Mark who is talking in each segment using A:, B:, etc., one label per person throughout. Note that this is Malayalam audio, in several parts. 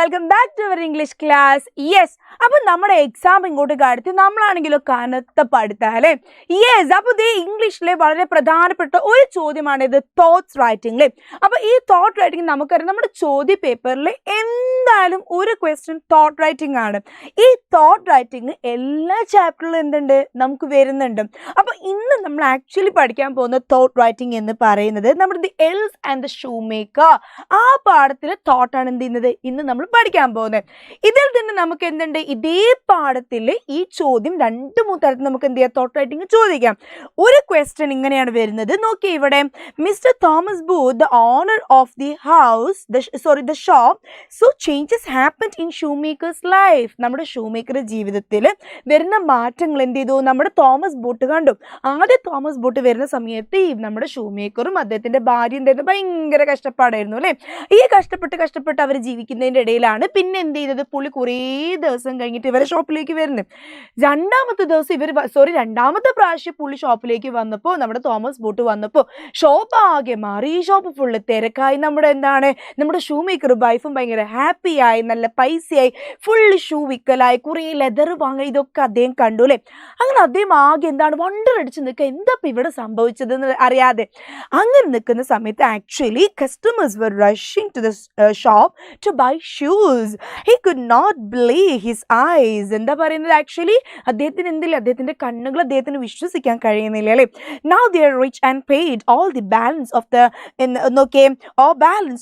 A: welcome back to our English class. Yes, അപ്പോൾ നമ്മുടെ എക്സാം ഇങ്ങോട്ട് കടത്തി നമ്മളാണെങ്കിലോ കനത്ത പഠിത്താലേ. യെസ്, അപ്പോൾ ഇത് ഇംഗ്ലീഷിലെ വളരെ പ്രധാനപ്പെട്ട ഒരു ചോദ്യമാണ് ഇത് തോട്ട്സ് റൈറ്റിംഗിലെ. അപ്പോൾ ഈ തോട്ട് റൈറ്റിംഗ് നമുക്കറിയാം നമ്മുടെ ചോദ്യ പേപ്പറിൽ എന്തായാലും ഒരു ക്വസ്റ്റ്യൻ തോട്ട് റൈറ്റിംഗ് ആണ്. ഈ തോട്ട് റൈറ്റിംഗ് എല്ലാ ചാപ്റ്ററിലും എന്തുണ്ട് നമുക്ക് വരുന്നുണ്ട്. അപ്പോൾ ഇന്ന് നമ്മൾ ആക്ച്വലി പഠിക്കാൻ പോകുന്ന തോട്ട് റൈറ്റിംഗ് എന്ന് പറയുന്നത് നമ്മുടെ the else and the shoe maker ആ പാഠത്തിലെ തോട്ടാണ് എന്ത് ചെയ്യുന്നത് ഇന്ന് നമ്മൾ പഠിക്കാൻ പോകുന്നത്. ഇതിൽ തന്നെ നമുക്ക് എന്തുണ്ട് ഇതേ പാഠത്തിൽ ഈ ചോദ്യം 2-3 തരത്തിൽ നമുക്ക് എന്ത് ചെയ്യാം തോട്ട് റൈറ്റിംഗ് ചോദിക്കാം. ഒരു ക്വസ്റ്റ്യൻ ഇങ്ങനെയാണ് വരുന്നത്, നോക്കി ഇവിടെ. Mister Thomas Booth the owner of the house the shop so changes happened in shoe maker's life. നമ്മുടെ ഷൂ മേക്കറുടെ ജീവിതത്തിൽ വരുന്ന മാറ്റങ്ങൾ എന്ത് ചെയ്തു നമ്മുടെ തോമസ് ബൂട്ട് കണ്ടു. ആദ്യം തോമസ് ബൂട്ട് വരുന്ന സമയത്ത് ഈ നമ്മുടെ ഷൂ മേക്കറും അദ്ദേഹത്തിന്റെ ഭാര്യ എന്തായിരുന്നു ഭയങ്കര കഷ്ടപ്പാടായിരുന്നു അല്ലേ. ഈ കഷ്ടപ്പെട്ട് അവർ ജീവിക്കുന്നതിൻ്റെ ഇടയിലാണ് പിന്നെ എന്ത് ചെയ്തത് പുള്ളി കുറേ ദിവസം കഴിഞ്ഞിട്ട് ഇവരെ ഷോപ്പിലേക്ക് വരുന്നത്. രണ്ടാമത്തെ പ്രാവശ്യം പുള്ളി ഷോപ്പിലേക്ക് വന്നപ്പോൾ നമ്മുടെ തോമസ് ബൂട്ട് വന്നപ്പോൾ ഷോപ്പ് ആകെ മാറി. ഈ ഷോപ്പ് ഫുള്ള് തിരക്കായി. നമ്മുടെ ഷൂ മേക്കർ വൈഫും ഭയങ്കര ഹാപ്പിയായി, നല്ല പൈസയായി, ഫുള്ള് ഷൂ വിക്കലായി, കുറേ ലെതർ വാങ്ങുക, ഇതൊക്കെ അദ്ദേഹം കണ്ടു അല്ലേ. അങ്ങനെ അദ്ദേഹം ആകെ വണ്ടർ അടിച്ച് നിൽക്കുക, എന്താ ഇപ്പം ഇവിടെ സംഭവിച്ചതെന്ന് അറിയാതെ. അങ്ങനെ നിൽക്കുന്ന സമയത്ത് actually customers were rushing to the shop to buy shoes. He could not believe his eyes. എന്താ പറയുന്നത് ആക്ച്വലി അദ്ദേഹത്തിന് എന്തില്ല, അദ്ദേഹത്തിന്റെ കണ്ണുകൾ അദ്ദേഹത്തിന് വിശ്വസിക്കാൻ കഴിയുന്നില്ല അല്ലേ. Now they are rich and paid all the balance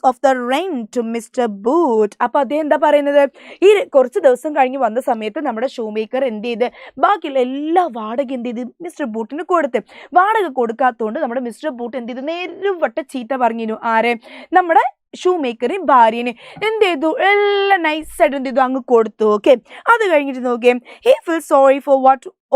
A: of the rent to Mr. Boot. അപ്പോൾ അദ്ദേഹം എന്താ പറയുന്നത്, ഈ കുറച്ച് ദിവസം കഴിഞ്ഞ് വന്ന സമയത്ത് നമ്മുടെ ഷൂ മേക്കർ എന്ത് ചെയ്ത് ബാക്കിയുള്ള എല്ലാ വാടക എന്ത് ചെയ്ത് മിസ്റ്റർ ബൂട്ടിന് കൊടുത്ത്. വാടക കൊടുക്കാത്തതുകൊണ്ട് നമ്മുടെ മിസ്റ്റർ ബൂട്ട് എന്ത് ചെയ്തു നേരുവട്ട ചീത്ത പറഞ്ഞിരുന്നു ആരെ, നമ്മുടെ ഷൂ മേക്കറിന് ഭാര്യനെ എന്ത് ചെയ്തു എല്ലാം നൈസായിട്ട് എന്ത് ചെയ്തു അങ്ങ് കൊടുത്തു. ഓക്കെ, അത് കഴിഞ്ഞിട്ട് നോക്കിയേ, he feels sorry for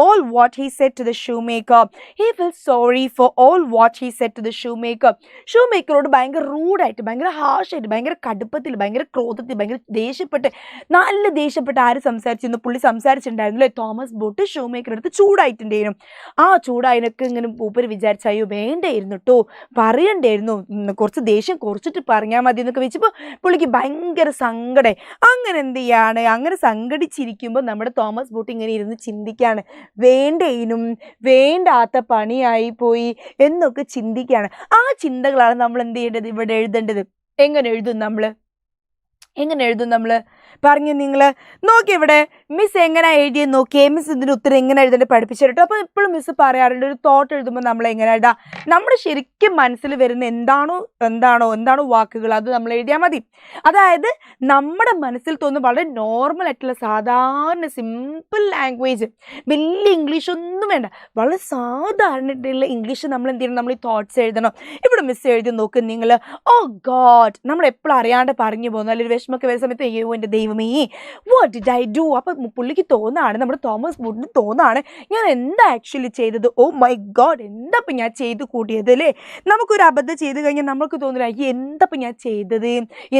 A: all what he said to the shoemaker. He feels sorry for all what he said to the shoemaker. ഷൂമേക്കറോട് ഭയങ്കര റൂഡായിട്ട്, ഭയങ്കര ഹാർഷായിട്ട്, ഭയങ്കര കടുപ്പത്തിൽ, ഭയങ്കര ക്രോധത്തിൽ, ഭയങ്കര നല്ല ദേഷ്യപ്പെട്ട് ആര് സംസാരിച്ചിരുന്നു പുള്ളി സംസാരിച്ചിട്ടുണ്ടായിരുന്നു അല്ലേ. തോമസ് ബൂട്ട് ഷൂമേക്കറുടെ അടുത്ത് ചൂടായിട്ടുണ്ടായിരുന്നു. ആ ചൂടായതിനൊക്കെ ഇങ്ങനെ പൂപ്പര് വിചാരിച്ച അയ്യോ വേണ്ടായിരുന്നു കേട്ടോ, പറയണ്ടായിരുന്നു, കുറച്ച് ദേഷ്യം കുറച്ചിട്ട് പറഞ്ഞാൽ മതി എന്നൊക്കെ വെച്ചപ്പോൾ പുള്ളിക്ക് ഭയങ്കര സങ്കടം. അങ്ങനെ എന്ത് ചെയ്യാണ്, അങ്ങനെ സങ്കടിച്ചിരിക്കുമ്പോൾ നമ്മുടെ തോമസ് ബൂട്ട് ഇങ്ങനെ ഇരുന്ന് ചിന്തിക്കുകയാണ്, വേണ്ടേനും വേണ്ടാത്ത പണിയായി പോയി എന്നൊക്കെ ചിന്തിക്കുകയാണ്. ആ ചിന്തകളാണ് നമ്മൾ എന്ത് ചെയ്യേണ്ടത് ഇവിടെ എഴുതേണ്ടത്. എങ്ങനെ എഴുതും നമ്മൾ പറഞ്ഞു നിങ്ങൾ നോക്കി. ഇവിടെ മിസ് എങ്ങനെ എഴുതിയെന്ന് നോക്കിയേ, മിസ് ഇതിൻ്റെ ഉത്തരം എങ്ങനെ എഴുതേണ്ടത് പഠിപ്പിച്ചിട്ടോ. അപ്പോൾ ഇപ്പോഴും മിസ് പറയാറുണ്ട് ഒരു തോട്ട് എഴുതുമ്പോൾ നമ്മൾ എങ്ങനെ എഴുതാം, നമ്മുടെ ശരിക്കും മനസ്സിൽ വരുന്ന എന്താണോ വാക്കുകൾ അത് നമ്മൾ എഴുതിയാൽ മതി. അതായത് നമ്മുടെ മനസ്സിൽ തോന്നുന്ന വളരെ നോർമൽ ആയിട്ടുള്ള സാധാരണ സിമ്പിൾ ലാംഗ്വേജ്, വലിയ ഇംഗ്ലീഷ് ഒന്നും വേണ്ട, വളരെ സാധാരണയായിട്ടുള്ള ഇംഗ്ലീഷ് നമ്മൾ എന്ത് ചെയ്യണം, നമ്മൾ ഈ തോട്ട്സ് എഴുതണം. ഇവിടെ മിസ് എഴുതി നോക്കും നിങ്ങൾ, ഓ ഗോഡ്, നമ്മൾ എപ്പോഴും അറിയാണ്ട് പറഞ്ഞു പോകുന്നു അല്ലെങ്കിൽ വിഷമൊക്കെ വരുന്ന സമയത്ത് അയ്യോ എൻ്റെ ദൈവമേ വാട്ട് ഡിഡ് ഐ ഡു. അപ്പം പുള്ളിക്ക് തോന്നാണ്, നമ്മുടെ തോമസ് ബൂട്ടിന് തോന്നാണ് ഞാൻ എന്താ ആക്ച്വലി ചെയ്തത്, ഓ മൈ ഗോഡ് എന്താ ഇപ്പം ഞാൻ ചെയ്ത് കൂട്ടിയത് അല്ലേ. നമുക്കൊരു അബദ്ധം ചെയ്ത് കഴിഞ്ഞാൽ നമുക്ക് തോന്നില്ല അയ്യോ എന്താ ഇപ്പം ഞാൻ ചെയ്തത്,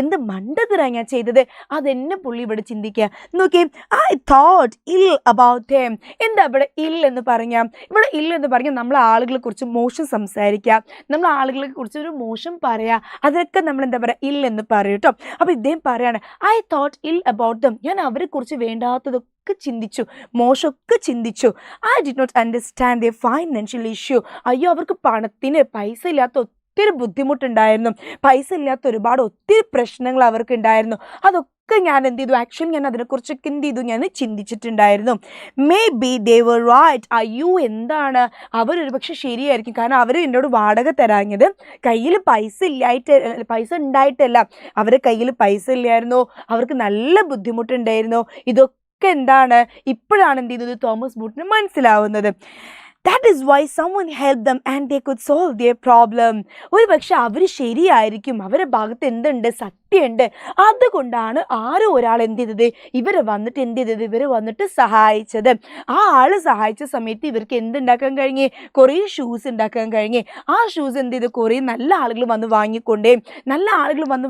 A: എന്ത് മണ്ടത്തരാ ഞാൻ ചെയ്തത്. അതെന്നെ പുള്ളി ഇവിടെ ചിന്തിക്കുക. നോക്കി, I thought ill about him. എന്താ ഇവിടെ ഇൽ എന്ന് പറഞ്ഞാൽ, ഇവിടെ ഇൽ എന്ന് പറഞ്ഞാൽ നമ്മൾ ആളുകളെ കുറിച്ച് മോശം സംസാരിക്കുക, നമ്മൾ ആളുകളെ കുറിച്ച് ഒരു മോശം പറയുക, അതൊക്കെ നമ്മൾ എന്താ പറയുക ഇൽ എന്ന് പറയും കേട്ടോ. അപ്പോൾ ഇദ്ദേഹം പറയാണ് I thought ill about them, ഞാൻ അവരെ കുറിച്ച് വേണ്ടാത്തതൊക്കെ ചിന്തിച്ചു, മോശമൊക്കെ ചിന്തിച്ചു. I did not understand the financial issue. അയ്യോ അവർക്ക് പണത്തിന് പൈസ ഇല്ലാത്ത ഒത്തിരി ബുദ്ധിമുട്ടുണ്ടായിരുന്നു, പൈസ ഇല്ലാത്ത ഒത്തിരി പ്രശ്നങ്ങൾ അവർക്ക് ഉണ്ടായിരുന്നു. അതൊക്കെ ഞാൻ എന്ത് ചെയ്തു, ആക്ച്വലി ഞാൻ അതിനെക്കുറിച്ചൊക്കെ എന്ത് ചെയ്തു ഞാൻ ചിന്തിച്ചിട്ടുണ്ടായിരുന്നു. Maybe they were right. അയ്യോ എന്താണ് അവരൊരു പക്ഷെ ശരിയായിരിക്കും, കാരണം അവർ എന്നോട് വാടക തരാഞ്ഞത് കയ്യിൽ പൈസ ഉണ്ടായിട്ടല്ല, അവരുടെ കയ്യിൽ പൈസ ഇല്ലായിരുന്നു, അവർക്ക് നല്ല ബുദ്ധിമുട്ടുണ്ടായിരുന്നു. ഇതൊക്കെ ഇപ്പോഴാണ് എന്ത് ചെയ്യുന്നത് തോമസ് ബൂട്ടിന് മനസ്സിലാവുന്നത്. That is why someone helped them and they could solve their problem. ഒരു പക്ഷെ അവർ ശരിയായിരിക്കും, അവരുടെ ഭാഗത്ത് എന്തുണ്ട്, സത്യമുണ്ട്, അതുകൊണ്ടാണ് ആരോ ഒരാൾ എന്ത് ചെയ്തത് ഇവരെ വന്നിട്ട് സഹായിച്ചത്. ആ ആള് സഹായിച്ച സമയത്ത് ഇവർക്ക് എന്തുണ്ടാക്കാൻ കഴിഞ്ഞ്, കുറേ ഷൂസ് ഉണ്ടാക്കാൻ കഴിഞ്ഞ്. ആ ഷൂസ് എന്ത് ചെയ്തു കുറേ നല്ല ആളുകൾ വന്ന്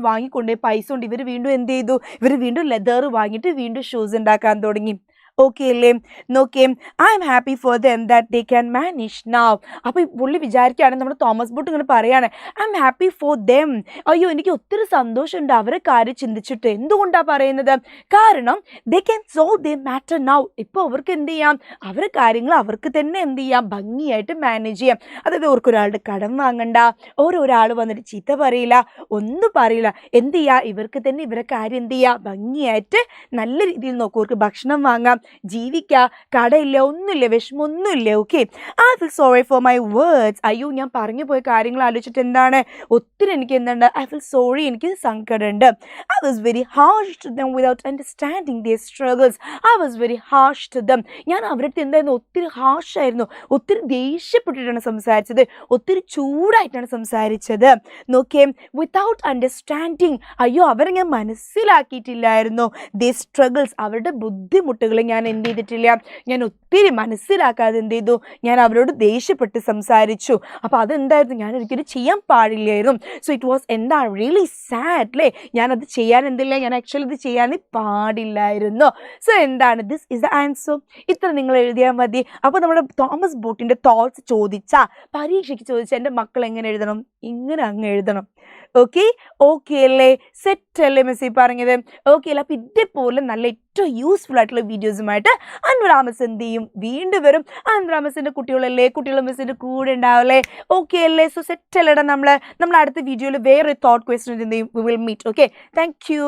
A: വാങ്ങിക്കൊണ്ടേ പൈസ കൊണ്ട് ഇവർ വീണ്ടും എന്ത് ചെയ്തു, ഇവർ വീണ്ടും ലെതർ വാങ്ങിയിട്ട് വീണ്ടും ഷൂസ് ഉണ്ടാക്കാൻ തുടങ്ങി. ഓക്കെ അല്ലേ? നോക്കിയേ, I am happy for them that they can manage now. അപ്പോൾ ഈ പുള്ളി വിചാരിക്കുകയാണ്, നമ്മുടെ തോമസ് ബോട്ട് ഇങ്ങനെ പറയാണ്, I am happy for them. അയ്യോ, എനിക്ക് ഒത്തിരി സന്തോഷമുണ്ട് അവരെ കാര്യം ചിന്തിച്ചിട്ട്. എന്തുകൊണ്ടാണ് പറയുന്നത്? കാരണം they can solve the matter now. ഇപ്പോൾ അവർക്ക് എന്ത് ചെയ്യാം, അവരുടെ കാര്യങ്ങൾ അവർക്ക് തന്നെ എന്ത് ചെയ്യാം, ഭംഗിയായിട്ട് മാനേജ് ചെയ്യാം. അതായത് അവർക്കൊരാളുടെ കടം വാങ്ങണ്ട, ഒരാൾ വന്നിട്ട് ചീത്ത പറയില്ല, ഒന്നും പറയില്ല. എന്ത് ചെയ്യുക, ഇവർക്ക് തന്നെ ഇവരെ കാര്യം എന്ത് ചെയ്യുക, ഭംഗിയായിട്ട് നല്ല രീതിയിൽ നോക്കും. അവർക്ക് ഭക്ഷണം വാങ്ങാം, ജീവിക്കുക, കടയില്ല, ഒന്നുമില്ല, വിഷമമൊന്നുമില്ല. Okay, I feel sorry for my words. അയ്യോ, ഞാൻ പറഞ്ഞു പോയ കാര്യങ്ങൾ ആലോചിച്ചിട്ട് എന്താണ്, ഒത്തിരി എനിക്ക് എന്തുണ്ട്, ഐ ഫീൽ സോറി, എനിക്ക് സങ്കടമുണ്ട്. I was very harsh to them without understanding their struggles. I was very harsh to them. ഞാൻ അവരുടെ എന്തായിരുന്നു, ഒത്തിരി ഹാർഷായിരുന്നു, ഒത്തിരി ദേഷ്യപ്പെട്ടിട്ടാണ് സംസാരിച്ചത്, ഒത്തിരി ചൂടായിട്ടാണ് സംസാരിച്ചത്. നോക്കിയേ, വിതൗട്ട് അണ്ടർസ്റ്റാൻഡിങ്. അയ്യോ, അവരെ ഞാൻ മനസ്സിലാക്കിയിട്ടില്ലായിരുന്നു. ദി സ്ട്രഗിൾസ്, അവരുടെ ബുദ്ധിമുട്ടുകൾ ഞാൻ എന്ത് ചെയ്തിട്ടില്ല, ഞാൻ ഒത്തിരി മനസ്സിലാക്കാതെ എന്ത് ചെയ്തു, ഞാൻ അവരോട് ദേഷ്യപ്പെട്ട് സംസാരിച്ചു. അപ്പോൾ അതെന്തായിരുന്നു, ഞാൻ ഒരിക്കലും ചെയ്യാൻ പാടില്ലായിരുന്നു. സോ ഇറ്റ് വാസ് എന്താണ്, റിയലി സാഡ് അല്ലേ? ഞാനത് ചെയ്യാൻ എന്തില്ല, ഞാൻ ആക്ച്വലി ഇത് ചെയ്യാൻ പാടില്ലായിരുന്നു. സോ എന്താണ്, ദിസ് ഇസ് ദ ആൻസർ. ഇത്ര നിങ്ങൾ എഴുതിയാൽ മതി. അപ്പോൾ നമ്മുടെ തോമസ് ബോട്ടിൻ്റെ തോട്ട്സ് ചോദിച്ചാൽ, പരീക്ഷയ്ക്ക് ചോദിച്ചാൽ എൻ്റെ മക്കൾ എങ്ങനെ എഴുതണം, ഇങ്ങനെ അങ്ങ് എഴുതണം. ഓക്കെ അല്ലേ? സെറ്റ് അല്ലേ മിസ് പറഞ്ഞത്? ഓക്കെ അല്ലേ? അപ്പോൾ ഇതേപോലെ നല്ല ഏറ്റവും യൂസ്ഫുൾ ആയിട്ടുള്ള വീഡിയോസുമായിട്ട് അൻവറാമസ് എന്ത് ചെയ്യും, വീണ്ടും വരും. അൻവറാമസിൻ്റെ കുട്ടികളല്ലേ, കുട്ടികൾ മിസ്സിൻ്റെ കൂടെ ഉണ്ടാവല്ലേ? ഓക്കെ അല്ലേ? സോ സെറ്റ് അല്ലേടാ. നമ്മൾ അടുത്ത വീഡിയോയിൽ വേറെ തോട്ട് ക്വസ്റ്റ്യൻ എന്ത് ചെയ്യും, we will meet. Okay, thank U.